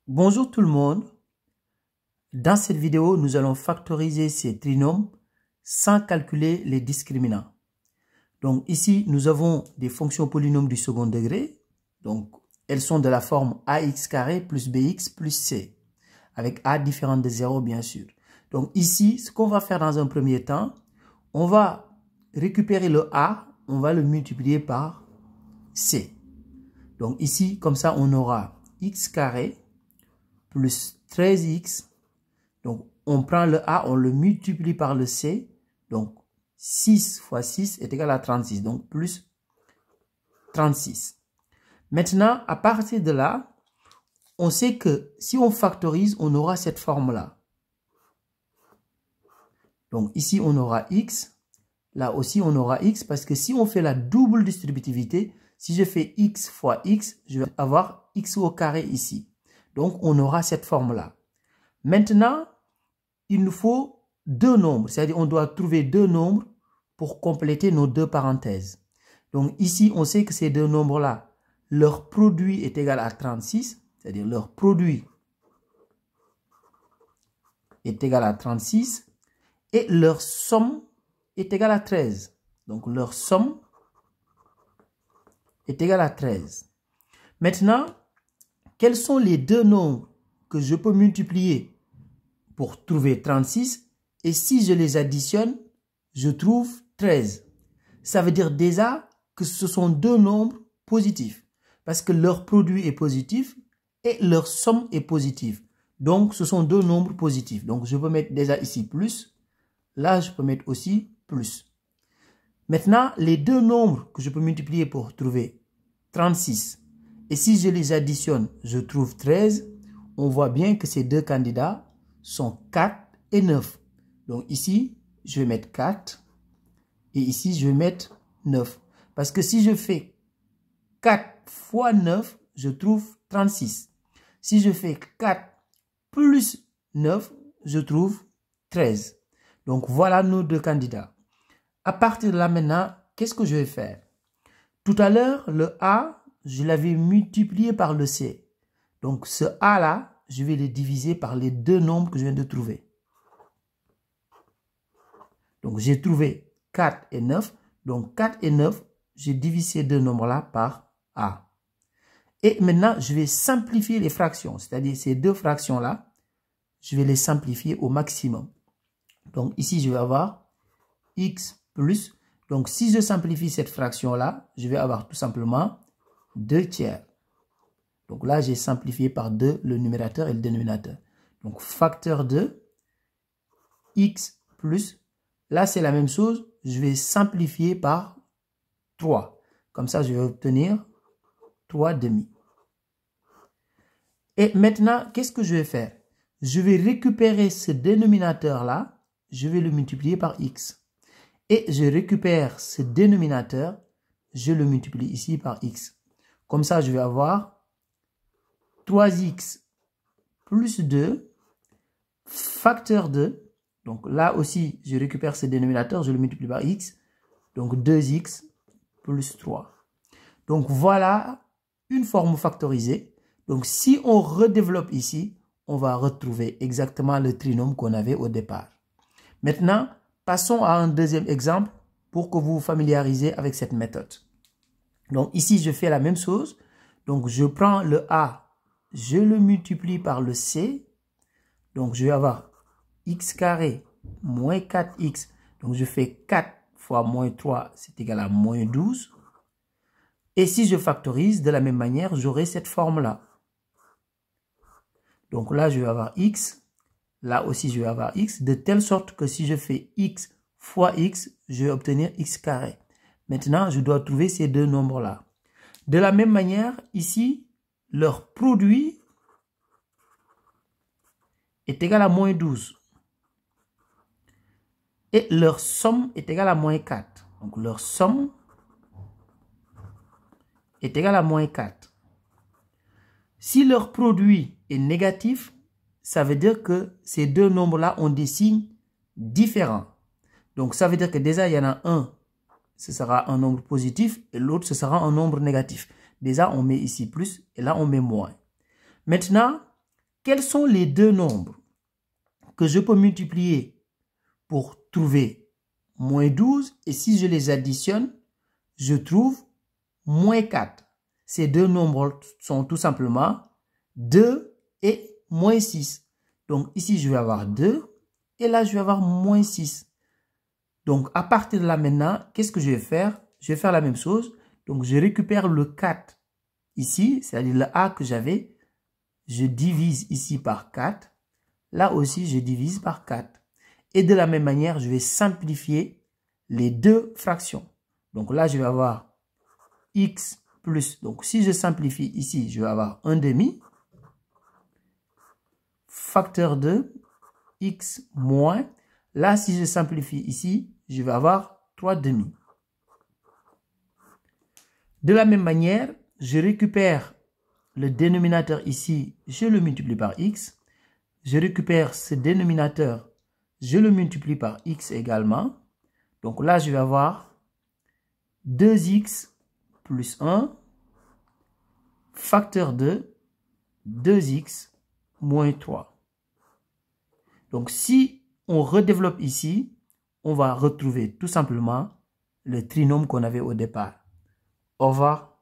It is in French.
Bonjour tout le monde. Dans cette vidéo, nous allons factoriser ces trinômes sans calculer les discriminants. Donc ici, nous avons des fonctions polynômes du second degré. Donc, elles sont de la forme ax carré plus bx plus c, avec a différent de 0 bien sûr. Donc ici, ce qu'on va faire dans un premier temps, on va récupérer le a, on va le multiplier par c. Donc ici, comme ça, on aura x carré plus 13x. Donc, on prend le a, on le multiplie par le c. Donc, 6 fois 6 est égal à 36. Donc, plus 36. Maintenant, à partir de là, on sait que si on factorise, on aura cette forme-là. Donc, ici, on aura x. Là aussi, on aura x parce que si on fait la double distributivité, si je fais x fois x, je vais avoir x au carré ici. Donc, on aura cette forme-là. Maintenant, il nous faut deux nombres, c'est-à-dire on doit trouver deux nombres pour compléter nos deux parenthèses. Donc ici, on sait que ces deux nombres-là, leur produit est égal à 36, c'est-à-dire leur produit est égal à 36, et leur somme est égale à 13. Donc leur somme est égale à 13. Maintenant, quels sont les deux nombres que je peux multiplier pour trouver 36? Et si je les additionne, je trouve 13. Ça veut dire déjà que ce sont deux nombres positifs. Parce que leur produit est positif et leur somme est positive. Donc, ce sont deux nombres positifs. Donc, je peux mettre déjà ici plus. Là, je peux mettre aussi plus. Maintenant, les deux nombres que je peux multiplier pour trouver 36. Et si je les additionne, je trouve 13. On voit bien que ces deux candidats sont 4 et 9. Donc ici, je vais mettre 4 et ici, je vais mettre 9. Parce que si je fais 4 fois 9, je trouve 36. Si je fais 4 plus 9, je trouve 13. Donc voilà nos deux candidats. À partir de là maintenant, qu'est-ce que je vais faire? Tout à l'heure, le A, je l'avais multiplié par le C. Donc ce A-là, je vais le diviser par les deux nombres que je viens de trouver. Donc, j'ai trouvé 4 et 9. Donc, 4 et 9, je divise ces deux nombres-là par A. Et maintenant, je vais simplifier les fractions. C'est-à-dire, ces deux fractions-là, je vais les simplifier au maximum. Donc, ici, je vais avoir x plus. Donc, si je simplifie cette fraction-là, je vais avoir tout simplement 2 tiers. Donc là, j'ai simplifié par 2 le numérateur et le dénominateur. Donc, facteur de x plus. Là, c'est la même chose. Je vais simplifier par 3. Comme ça, je vais obtenir 3 demi. Et maintenant, qu'est-ce que je vais faire? Je vais récupérer ce dénominateur-là. Je vais le multiplier par x. Et je récupère ce dénominateur. Je le multiplie ici par x. Comme ça, je vais avoir 3x plus 2 facteur de. Donc là aussi, je récupère ce dénominateur, je le multiplie par x. Donc 2x plus 3. Donc voilà une forme factorisée. Donc si on redéveloppe ici, on va retrouver exactement le trinôme qu'on avait au départ. Maintenant, passons à un deuxième exemple pour que vous vous familiarisez avec cette méthode. Donc ici, je fais la même chose. Donc je prends le a, je le multiplie par le c. Donc je vais avoir x carré moins 4x. Donc, je fais 4 fois moins 3, c'est égal à moins 12. Et si je factorise, de la même manière, j'aurai cette forme-là. Donc là, je vais avoir x. Là aussi, je vais avoir x. De telle sorte que si je fais x fois x, je vais obtenir x carré. Maintenant, je dois trouver ces deux nombres-là. De la même manière, ici, leur produit est égal à moins 12. Et leur somme est égale à moins 4. Donc, leur somme est égale à moins 4. Si leur produit est négatif, ça veut dire que ces deux nombres-là ont des signes différents. Donc, ça veut dire que déjà, il y en a un, ce sera un nombre positif, et l'autre, ce sera un nombre négatif. Déjà, on met ici plus, et là, on met moins. Maintenant, quels sont les deux nombres que je peux multiplier pour trouver moins 12 et si je les additionne, je trouve moins 4. Ces deux nombres sont tout simplement 2 et moins 6. Donc ici, je vais avoir 2 et là, je vais avoir moins 6. Donc à partir de là maintenant, qu'est-ce que je vais faire? Je vais faire la même chose. Donc je récupère le 4 ici, c'est-à-dire le A que j'avais. Je divise ici par 4. Là aussi, je divise par 4. Et de la même manière, je vais simplifier les deux fractions. Donc là, je vais avoir x plus. Donc si je simplifie ici, je vais avoir 1 demi. Facteur de x moins. Là, si je simplifie ici, je vais avoir 3 demi. De la même manière, je récupère le dénominateur ici, je le multiplie par x. Je récupère ce dénominateur, je le multiplie par x également. Donc là, je vais avoir 2x plus 1, facteur de 2x moins 3. Donc si on redéveloppe ici, on va retrouver tout simplement le trinôme qu'on avait au départ. Au revoir.